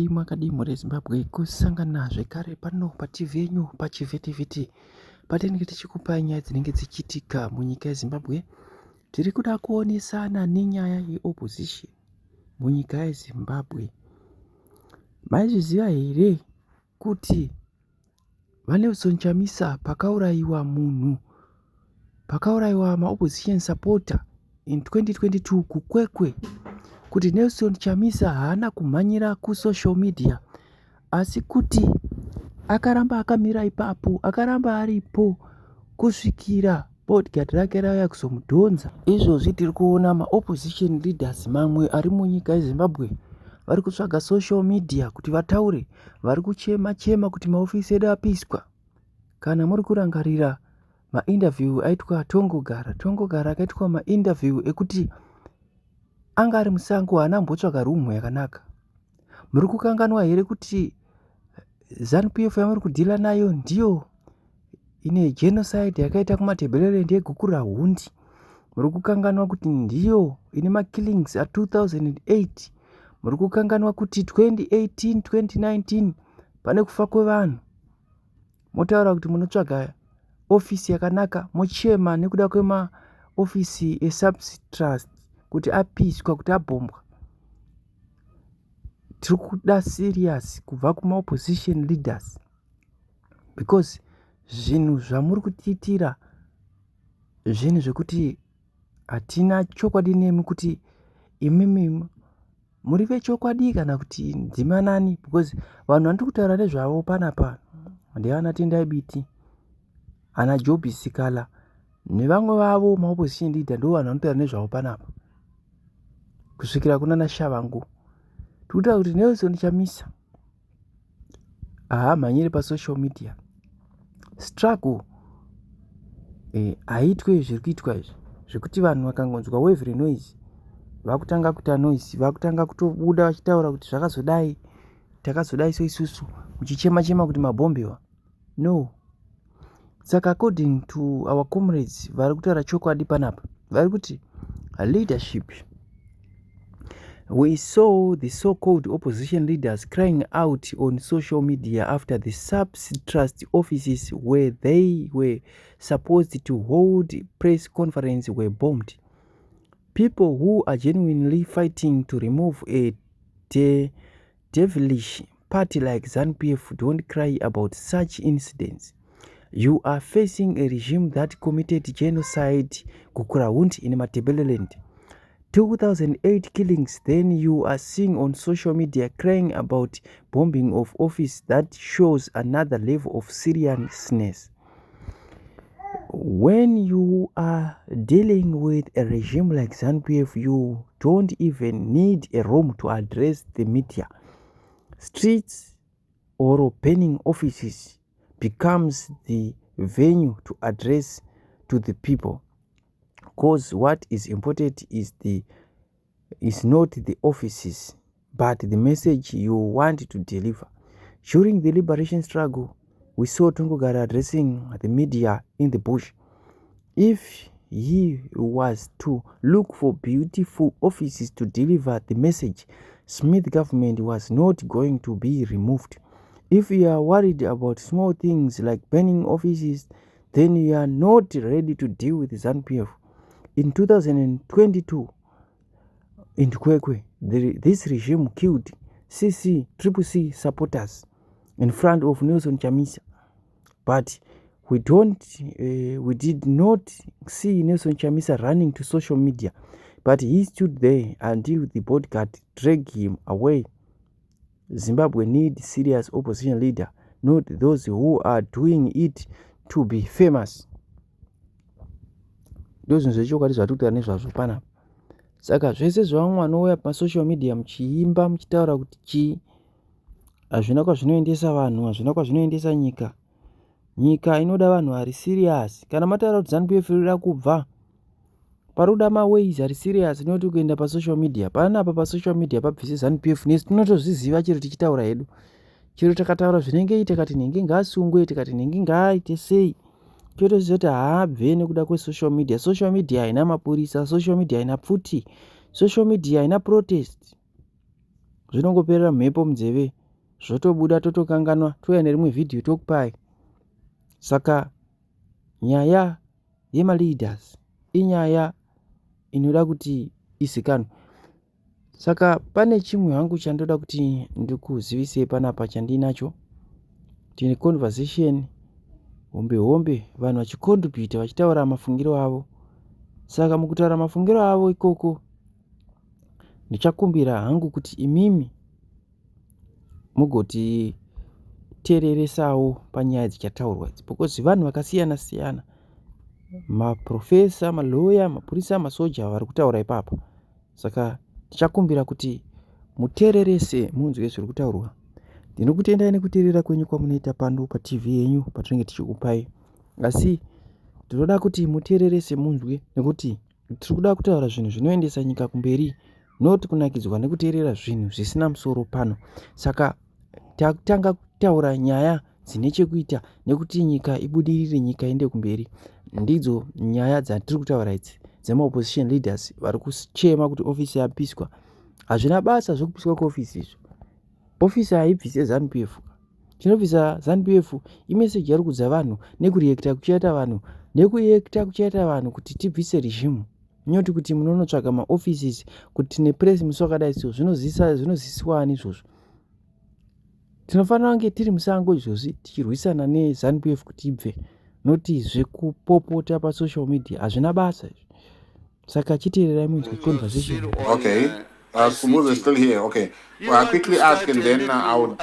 Makadi mureZimbabwe kusangana zvekare pano paTV yenyu pachivhitivhiti patinenge tichikupa nyaya dzinenge dzichiitika munyika yeZimbabwe. Tiri kuda kuonesana nenyaya yeopposition munyika yeZimbabwe. Maizviziva here kuti vaNelson Chamisa pakaurayiwa munhu, pakaurayiwa maopposition supporter in 2022 kukwekwe, kuti Nelson Chamisa haana kumhanyira kusocial media asi kuti akaramba akamira ipapo, akaramba aripo kusvikira bodyguard rake rauya kuzomudhonza. Izvozvi tiri kuona maopposition leaders mamwe ari munyika yeZimbabwe vari kutsvaga social media kuti vataure, vari kuchema kuti maofisi edu apiswa. Kana muri kurangarira mainterview aitwa Tongogara akaitwa mainterview ekuti anga ari musango, haana kumbotsvaga rumwe yakanaka. Muri kukanganwa here kuti ZANU-PF yamuri kudhila nayo ndiyo ine genocide yakaita kumatebeleland egukura hundi. Muri kukanganwa kuti ndiyo ine makillings a2008. Muri kukanganwa kuti 2018 2019 pane kufa kwevanhu. Motaura kuti munotsvaga ofisi yakanaka, mochema nekuda kwemaofisi esubtrust kuti apiswa, kuti abhombwa. Tiri kuda serious kubva kumaopposition leaders because zvinhu zvamuri kutiitira zvinhu zvekuti hatina chokwadi nemi, kuti imimi muri vechokwadi kana kuti ndimanani, because vanhu vandiri kutaura nezvavo panapa ndevana Tendai Biti, ana Biti Sikhala nevamwe vavo maopposition leader, ndo vanhu vanotaura nezvavo panapa kusvikira kunana Shavangu. Tikuta kuti Nelson Chamisa haamhanyire pasocial media. Struggle haitwe zviri kuitwa izvi zvekuti vanhu vakangonzwa wave noise vakutanga kuita noise, vakutanga kutobuda vachitaura kuti zvakazodai, takazodai so isusu, muchichema kuti mabhombewa. No. Saka according to our comrades vari kutaura chokwadi panapa, vari kuti leadership, we saw the so-called opposition leaders crying out on social media after the sub-trust offices where they were supposed to hold press conference were bombed. People who are genuinely fighting to remove a devilish party like ZANU-PF don't cry about such incidents. You are facing a regime that committed genocide Gukurahundi in Matebeleland. 2008 killings, then you are seeing on social media crying about bombing of office. That shows another level of seriousness. When you are dealing with a regime like ZANU-PF, you don't even need a room to address the media. Streets or opening offices becomes the venue to address to the people. Because what is important is not the offices, but the message you want to deliver. During the liberation struggle, we saw Tongogara addressing the media in the bush. If he was to look for beautiful offices to deliver the message, Smith government was not going to be removed. If you are worried about small things like burning offices, then you are not ready to deal with ZANU-PF. In 2022, in Kwekwe, this regime killed CCCCC supporters in front of Nelson Chamisa. But we did not see Nelson Chamisa running to social media, but he stood there until the bodyguard dragged him away. Zimbabwe needs serious opposition leader, not those who are doing it to be famous. Ndozvo zvechokwadi zvatutaura nezvazvo panapa. Saka zvese zvamwe vanouya pasocial media muchiimba muchitaura kuti chii, hazvina kwazvinoendesa vanhu, hazvina kwazvinoendesa nyika. nyika inoda vanhu ari serious. Kana mataura kuti ZANU-PF rinoda kubva, paroda maways ari serious nekuti kuenda pasocial media. Panapa pasocial media pabvise ZANU-PF nesu tinotozviziva chero tichitaura hedu. Chero takataura zvinenge tikati nenge ngaasungwe, tikati nenge ngaaite sei, totoziva kuti haabve nekuda kwesocial media. Social media haina mapurisa, social media haina pfuti, social media haina protest. Zvinongoperera mhepo munzeve, zvotobuda totokanganwa, touya nerimwe vhidhiyo tokupai. Saka nyaya yemaleaders inyaya inoda kuti izikanwe. Saka pane chimwe hangu chandoda kuti ndikuzivisei panapa chandinacho. Tine conversation hombe vanhu vachicontribute vachitaura mafungiro avo. Saka mukutaura mafungiro avo ikoko ndichakumbira hangu kuti imimi mugoti tereresawo panyaya dzichataurwa idzi, because vanhu vakasiyana siyana, maprofesa, maloya, mapurisa, masoja vari kutaura ipapa. Saka tichakumbira kuti mutererese munzwe zviri kutaurwa. Ndinokutendai nekuteerera kwenyu kwamunoita pano paTV yenyu patinenge tichikupai, asi tinoda kuti mutererese munzwe, nekuti tiri kuda kutaura zvinhu zvinoendesa nyika kumberi, not kunakidzwa nekuteerera zvinhu zvisina musoro pano. Saka takutanga kutaura nyaya dzine chekuita nekuti nyika ibudirire, nyika iende kumberi. Ndidzo nyaya dzatiri kutaura idzi dzemaopposition leaders vari kuchema kuti ofisi yapiswa. Hazvina basa zvokupiswa kweofisi izvo. Ofisi haibvise ZANU-PF. Chinobvisa ZANU-PF imeseji ari kudza vanhu nekureacta kuchaita vanhu kuti tibvise regime. Nyoti kuti munonotsvaga maoffices kuti tine press musi wakadai so, zvinozisiwa ani izvozvo? Tinofanira kunge tiri musango izvozvi tichirwisana neZANU-PF kuti ibve, noti zvekupopota pasocial media hazvina basa izvi. Saka chiteererai munzwe conversation. Okay. Kumuzo is still here. Okay. Well, I'll quickly ask, and then I would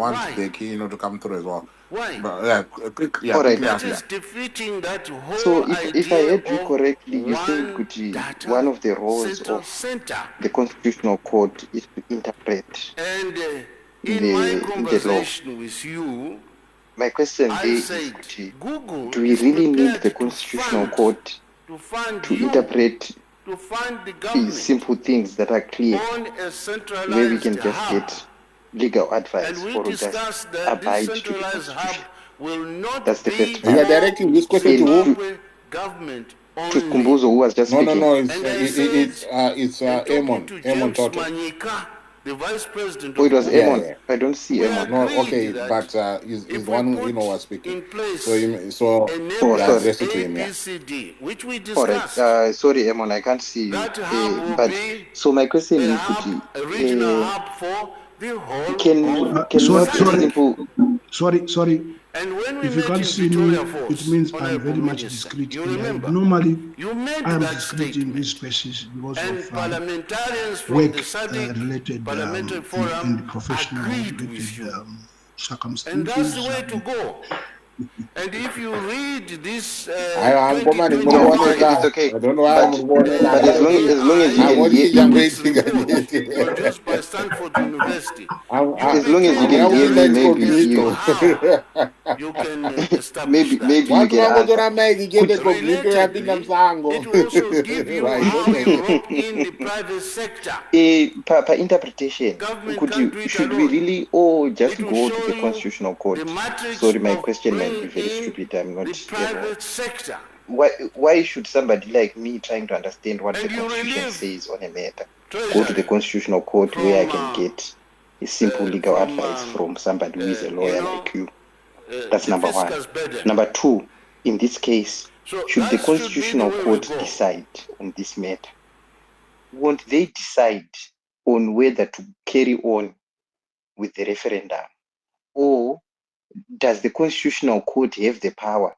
want Becky, to come through as well. Why? But, All right. That is defeating that whole So if I heard you idea correctly, you of said one Kuti, data one of the roles of center. the Constitutional Court is to interpret And in in my the law. conversation with you, My question I there is, said Kuti, Google do we is really need prepared the to Constitutional fund- Court to fund to you, interpret to fund the these government simple things that are clear, on a where we centralized can just hub? get legal advice And we or just discussed that abide this to the centralized hub Constitution? will not That's the be first You are part. directing this question to who? Zimbabwe government To only. Kumbuzo, who was just No. speaking. It's And I said, it's talking Amon. to Amon James Toto. Manyika, the vice president Oh, it of was Google. Yeah, Amon. yeah. I don't see We Amon. No, agreed okay, that but he's if the we one who put was speaking. in place So a Oh, neighborhood sorry. address it to him, yeah. ABCD, which we All right. discussed. Sorry, Amon, I can't see you. That hub will But be so my question a is, hub, a regional Kuti, hub for the whole can of not society. simple? Sorry. And when we If you met can't in see me, Victoria Falls, it means I'm Honorable very much Minister, discreet. you And remember? normally, You made I am that discreet in these statement. spaces because And of parliamentarians from work the SADC related Parliamentary and Forum professional agreed with related you. circumstances. And that's the way to go. And if you read this I'm No, it's okay. I don't know why I'm But as long as you I'm can only hear, young Index waiting. report produced by Stanford University, as long as you can hear me, maybe you, you can establish that. maybe you can answer. Relatedly, it will also give you how you rope in the private sector. Per interpretation, Government can't do it should we alone. really all just It will go to show the you Constitutional Court? The matrix Sorry, my of question might be very bringing stupid. I'm not, the private sector. Why should somebody like me trying to understand what And the you Constitution relieve says on a matter go to Treasury the Constitutional Court where I from, can get a simple legal from, advice from somebody who is a lawyer like you? That's the number one. fiscus burden. Number two, in this case, So should the that should be Constitutional the way we Court go. decide on this matter? Won't they decide on whether to carry on with the referendum? Or does the Constitutional Court have the power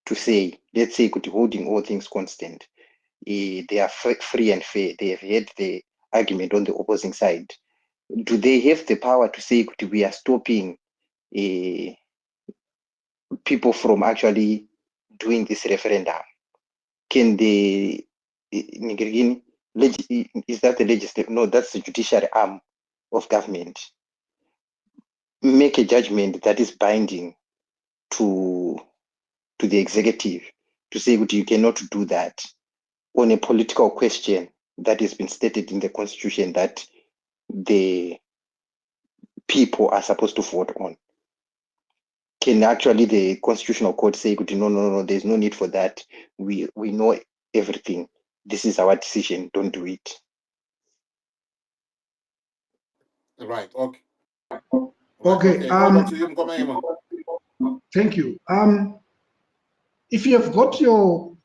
to say, let's say, holding all things constant, they are free and fair, they have had the argument on the opposing side? Do they have the power to say, we are stopping people from actually doing this referendum? Can the is that the legislative? No, that's the judiciary arm of government. Make a judgment that is binding to the executive to say that you cannot do that on a political question that has been stated in the constitution that the people are supposed to vote on. Can actually the constitutional court say, no, there's no need for that. We know everything. This is our decision. Don't do it. Right. Okay. Okay. Over to you, Mkomema. Thank you. If you have got your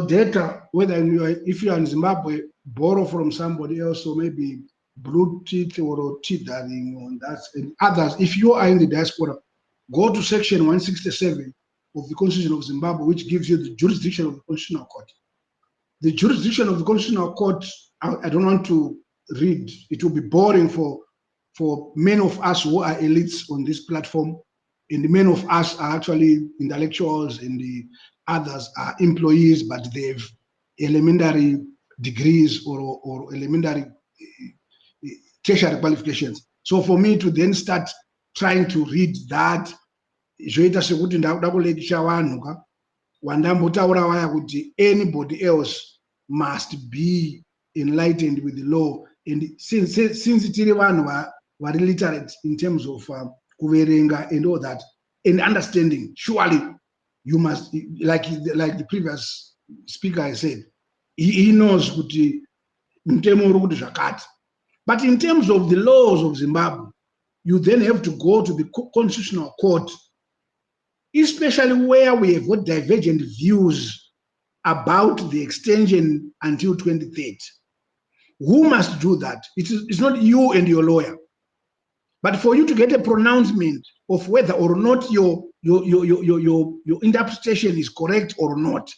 data, whether if you are in Zimbabwe, borrow from somebody else, or maybe blue teeth or teeth on that, and others. If you are in the diaspora, go to section 167 of the Constitution of Zimbabwe, which gives you the jurisdiction of the Constitutional Court. The jurisdiction of the Constitutional Court, I don't want to read. It will be boring for many of us who are elites on this platform, and many of us are actually intellectuals, and the others are employees, but they have elementary degrees or elementary tertiary qualifications. So for me to then start trying to read that, anybody else must be enlightened with the law. And since tiri vanhu vari literate in terms of kuverenga and all that, and understanding, surely you must, like the previous speaker has said, he knows kuti mutemo uri kuti zvakati. But in terms of the laws of Zimbabwe, you then have to go to the Constitutional Court, especially where we have got divergent views about the extension until 2030. Who must do that? It's not you and your lawyer. But for you to get a pronouncement of whether or not your interpretation is correct or not,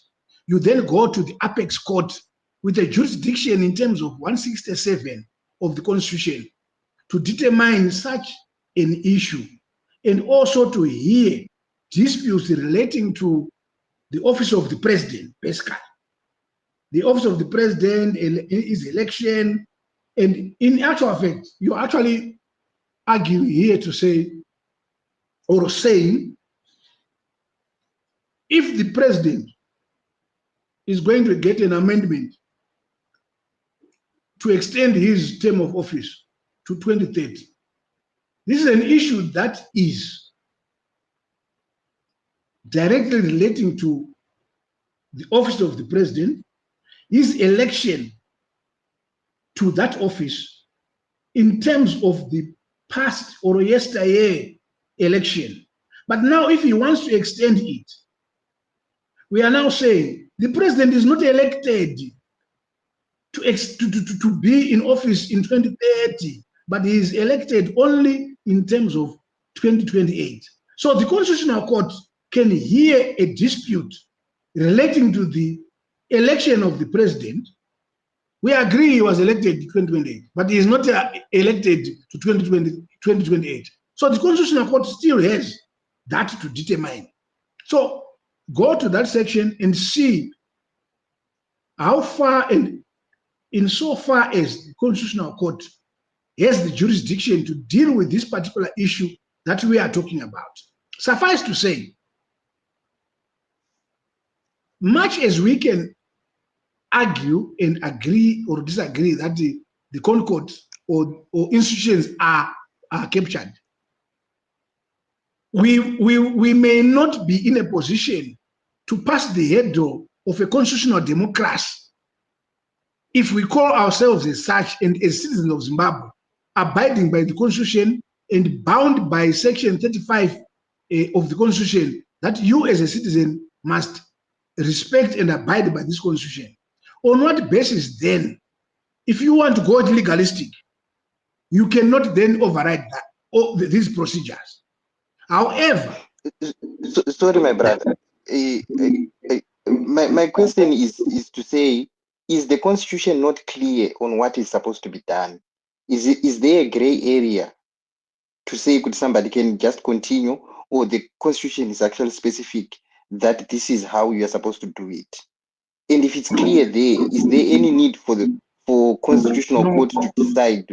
you then go to the apex court with a jurisdiction in terms of 167 of the Constitution to determine such an issue, and also to hear disputes relating to the office of the president, basically. The office of the president, his election, and in actual fact, you actually argue here to say, or saying, if the president is going to get an amendment to extend his term of office to 2030, this is an issue that is directly relating to the office of the president, his election to that office in terms of the past or yesteryear election. But now if he wants to extend it, we are now saying the president is not elected to be in office in 2030, but he is elected only in terms of 2028. So the Constitutional Court can hear a dispute relating to the election of the president. We agree he was elected in 2028, but he is not elected to 2028. So the Constitutional Court still has that to determine. So go to that section and see how far, and insofar as the Constitutional Court has the jurisdiction to deal with this particular issue that we are talking about. Suffice to say, much as we can argue and agree or disagree that the Concord or institutions are captured, we may not be in a position to pass the hurdle of a constitutional democracy if we call ourselves as such, and as citizens of Zimbabwe, abiding by the Constitution and bound by Section 35 of the Constitution, that you as a citizen must respect and abide by this Constitution. On what basis then, if you want to go legalistic, you cannot then override that or these procedures? However, sorry, my brother. My question is to say, is the Constitution not clear on what is supposed to be done? Is there a gray area to say could somebody can just continue, or the Constitution is actually specific that this is how you are supposed to do it? And if it's clear there, is there any need for Constitutional Court to decide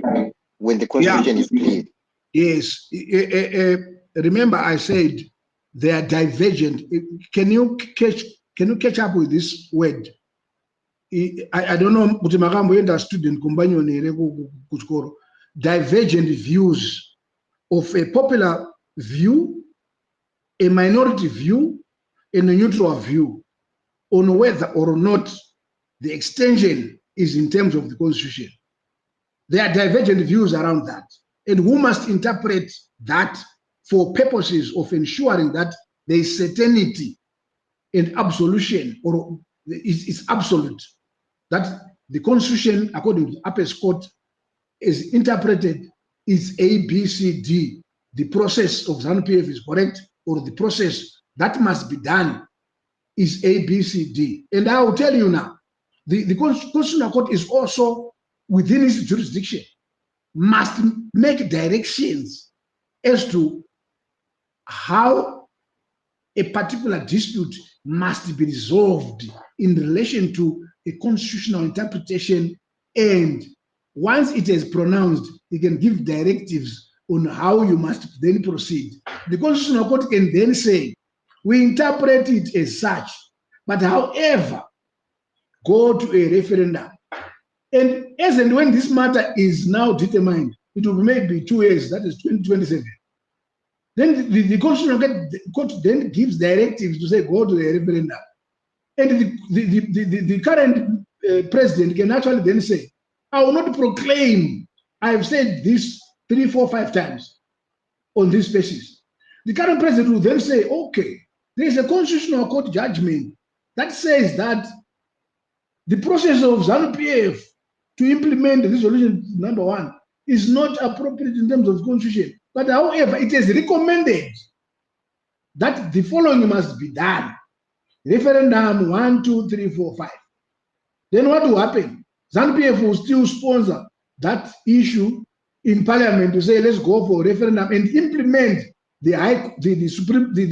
when the Constitution is clear? Yes. Remember I said they are divergent. Can you catch up with this word? I don't know, but makamboenda student companion kuchikoro. Divergent views of a popular view, a minority view, and a neutral view on whether or not the extension is in terms of the constitution. There are divergent views around that. And who must interpret that for purposes of ensuring that there is certainty and absolution, or it's absolute, that the constitution, according to the Apex Court, is interpreted is A, B, C, D. The process of ZANU-PF is correct, or the process that must be done is A, B, C, D. And I will tell you now, the Constitutional Court is also within its jurisdiction, must make directions as to how a particular dispute must be resolved in relation to a constitutional interpretation, and once it is pronounced, it can give directives on how you must then proceed. The Constitutional Court can then say, we interpret it as such, but however, go to a referendum. And as and when this matter is now determined, it will be maybe 2 years, that is 2027. Then the Constitutional Court then gives directives to say, go to the referendum. And the current president can actually then say, I will not proclaim, I have said this 3, 4, 5 times on this basis. The current president will then say, okay, there is a Constitutional Court judgment that says that the process of ZANU-PF to implement resolution number 1 is not appropriate in terms of constitution. But however, it is recommended that the following must be done. Referendum 1, 2, 3, 4, 5. Then what will happen? ZANU-PF will still sponsor that issue in parliament to say, let's go for referendum and implement the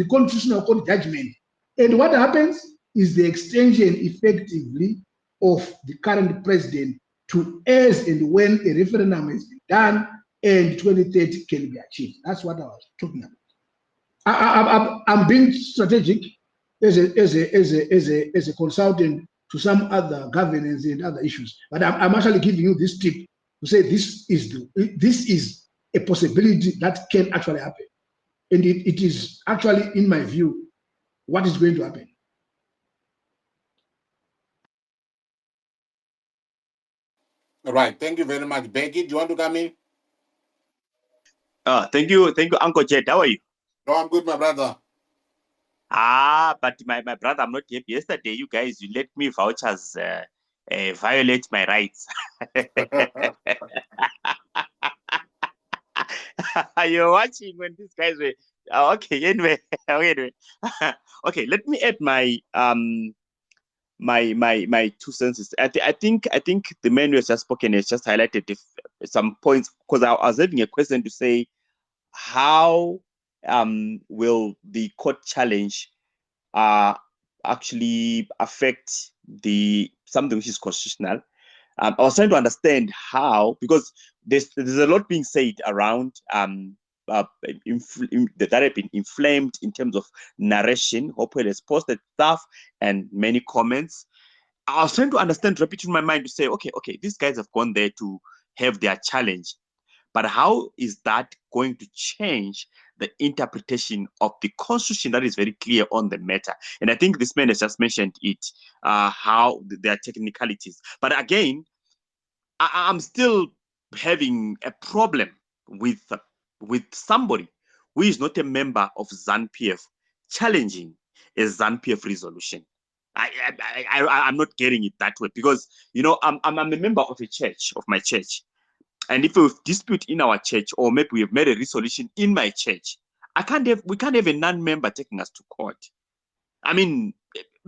Constitutional Court judgment. And what happens is the extension effectively of the current president to as and when a referendum has been done and 2030 can be achieved. That's what I was talking about. I'm being strategic as a consultant to some other governance and other issues, but I'm actually giving you this tip to say this is a possibility that can actually happen, and it is actually, in my view, what is going to happen. All right. Thank you very much. Becky, do you want to come in? Thank you, Uncle Jet. How are you? No, I'm good, my brother. But my brother, I'm not happy. Yesterday, you guys, you let me vouchers violate my rights. You're watching when these guys were okay. Anyway, okay. Let me add my my 2 cents. I think the man who has just spoken has just highlighted some points, because I was having a question to say, how will the court challenge actually affect something which is constitutional? I was trying to understand how, because there's a lot being said around that have been inflamed in terms of narration. Hopewell has posted stuff and many comments. I was trying to understand, repeat in my mind to say, okay, these guys have gone there to have their challenge, but how is that going to change the interpretation of the constitution that is very clear on the matter? And I think this man has just mentioned it, how there are technicalities. But again, I'm still having a problem with somebody who is not a member of ZANU-PF challenging a ZANU-PF resolution. I'm not getting it that way, because I'm a member of a church, of my church. And if we dispute in our church, or maybe we have made a resolution in my church, we can't have a non-member taking us to court. I mean,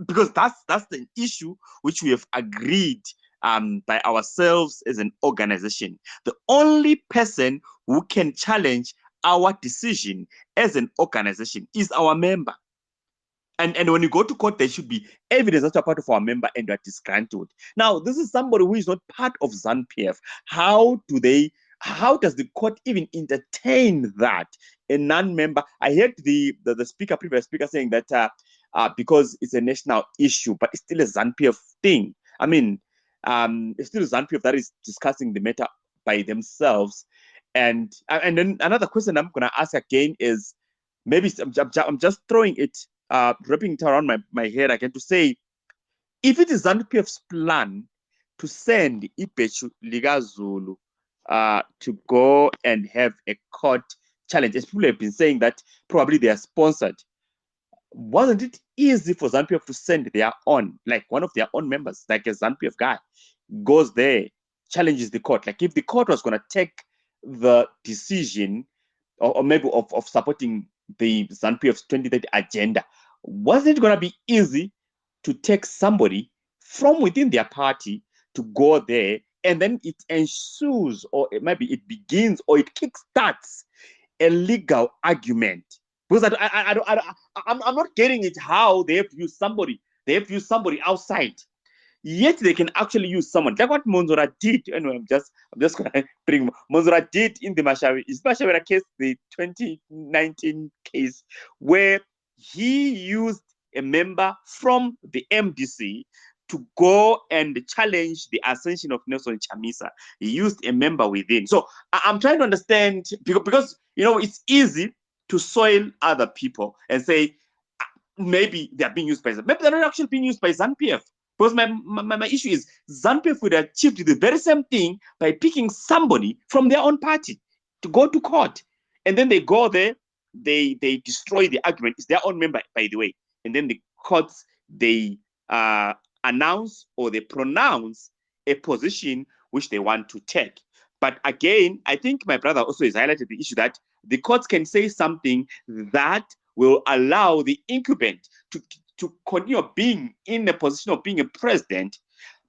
because that's the issue which we have agreed by ourselves as an organization. The only person who can challenge our decision as an organization is our member. And when you go to court, there should be evidence that you're part of our member and you are disgruntled. Now, this is somebody who is not part of ZANU-PF. How do they how does the court even entertain that? A non-member, I heard the previous speaker saying that because it's a national issue, but it's still a ZANU-PF thing. I mean, it's still ZANU-PF that is discussing the matter by themselves. And then another question I'm going to ask again is, maybe I'm just throwing it, wrapping it around my head again to say, if it is ZANU-PF's plan to send Ibechu Ligazulu to go and have a court challenge, as people have been saying that probably they are sponsored, wasn't it easy for ZANU-PF to send their own, like one of their own members, like a ZANU-PF guy, goes there, challenges the court? Like if the court was going to take the decision or maybe of supporting the ZANU-PF's 2030 agenda, wasn't it going to be easy to take somebody from within their party to go there, and then it ensues, or maybe it begins, or it kickstarts a legal argument? Because I'm not getting it how they have used somebody. They have used somebody outside, yet they can actually use someone like what Monzora did. Anyway, I'm just gonna bring Monzora did in the Mashawera case, the 2019 case, where he used a member from the MDC to go and challenge the ascension of Nelson Chamisa. He used a member within. So I'm trying to understand, because it's easy to soil other people and say maybe they're being used by ZANU. Maybe they're not actually being used by ZANU-PF. Because my issue is ZANU-PF would have achieved the very same thing by picking somebody from their own party to go to court. And then they go there, they destroy the argument. It's their own member, by the way. And then the courts, they announce or they pronounce a position which they want to take. But again, I think my brother also has highlighted the issue that the courts can say something that will allow the incumbent to continue being in a position of being a president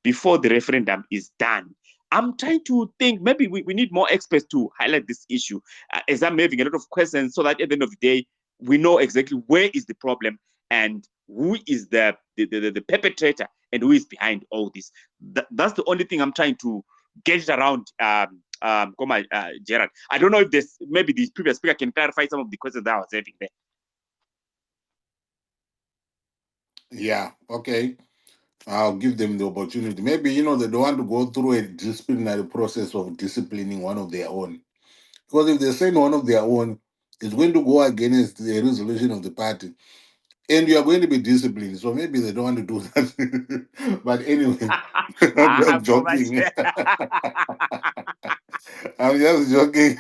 before the referendum is done. I'm trying to think, maybe we need more experts to highlight this issue, as I'm having a lot of questions, so that at the end of the day, we know exactly where is the problem and who is the perpetrator and who is behind all this. That's the only thing I'm trying to get it around, Gerard. I don't know if maybe the previous speaker can clarify some of the questions that I was having there. Yeah, okay. I'll give them the opportunity. Maybe, they don't want to go through a disciplinary process of disciplining one of their own. Because if they send one of their own, it's going to go against the resolution of the party. And you are going to be disciplined. So maybe they don't want to do that. But anyway, I'm just joking. I'm just joking.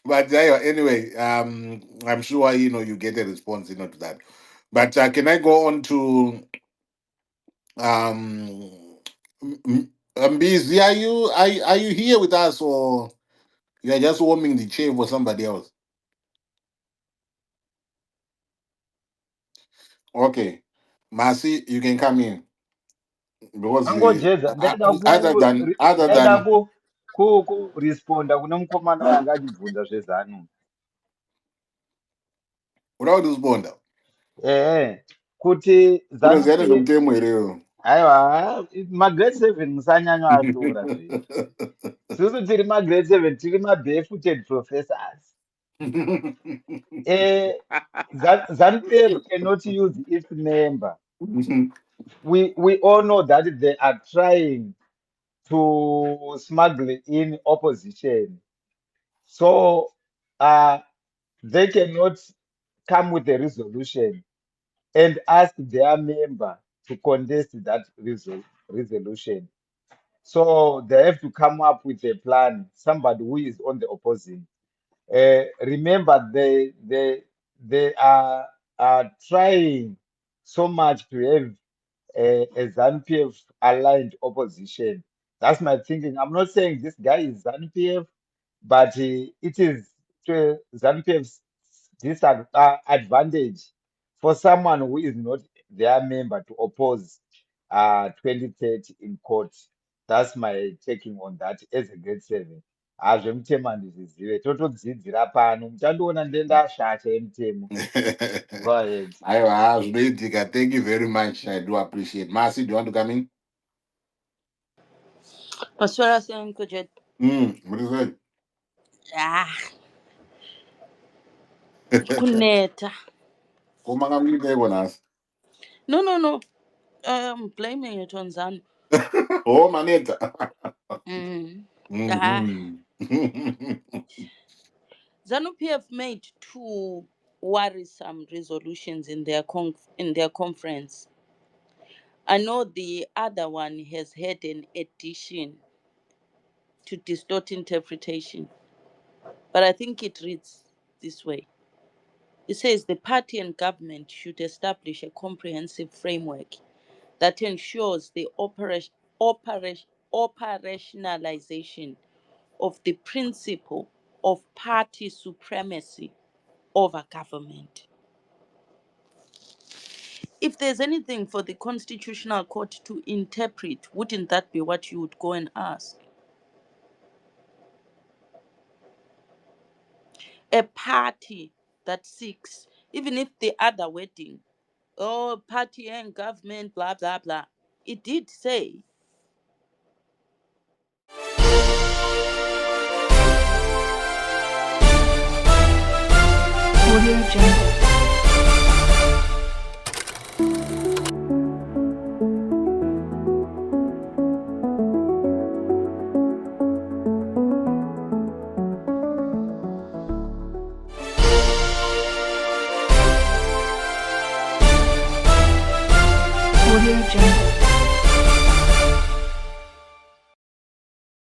But anyway, I'm sure, you get a response, to that. But can I go on to Mbizi? Are you here with us, or you are just warming the chair for somebody else? Okay, Marcy, you can come in, because angojedza other ndaida than kuresponda kune mukomana wanga achibvunza zvezanu. without this bond, kuti unoziyana ZANU-PF, nomutemo here. aiwa magrade 7 musanyanya atora zve. Susu tiri magrade 7 tiri barefooted professors. ZANU-PF cannot use its member. We all know that they are trying to smuggle in opposition. So they cannot come with a resolution and ask their member to contest that resolution. So they have to come up with a plan, somebody who is on the opposing. Remember, they are trying so much to have a ZANU-PF aligned opposition. That's my thinking. I'm not saying this guy is ZANU-PF, but it is to ZANU-PF's disadvantage for someone who is not their member to oppose 2030 in court. That's my taking on that as a grade 7. Zvemutemo handizvizive, totodzidzira pano, muchandiona ndendashasha yemutemo. Go ahead. Thank you very much. I do appreciate. Marcy, do you want to come in? Pastora Senkojet. What is that? Ah, kuneta. No. I'm blaming it on Zanu. Oh, maneta. Ah, Zanu PF made 2 worrisome resolutions in their conference. I know the other one has had an addition to distort interpretation, but I think it reads this way. It says the party and government should establish a comprehensive framework that ensures the operationalization of the principle of party supremacy over government. If there's anything for the Constitutional Court to interpret, wouldn't that be what you would go and ask? A party that seeks, even if the other wording, party and government, blah, blah, blah. It did say Audio Jungle. Audio Jungle.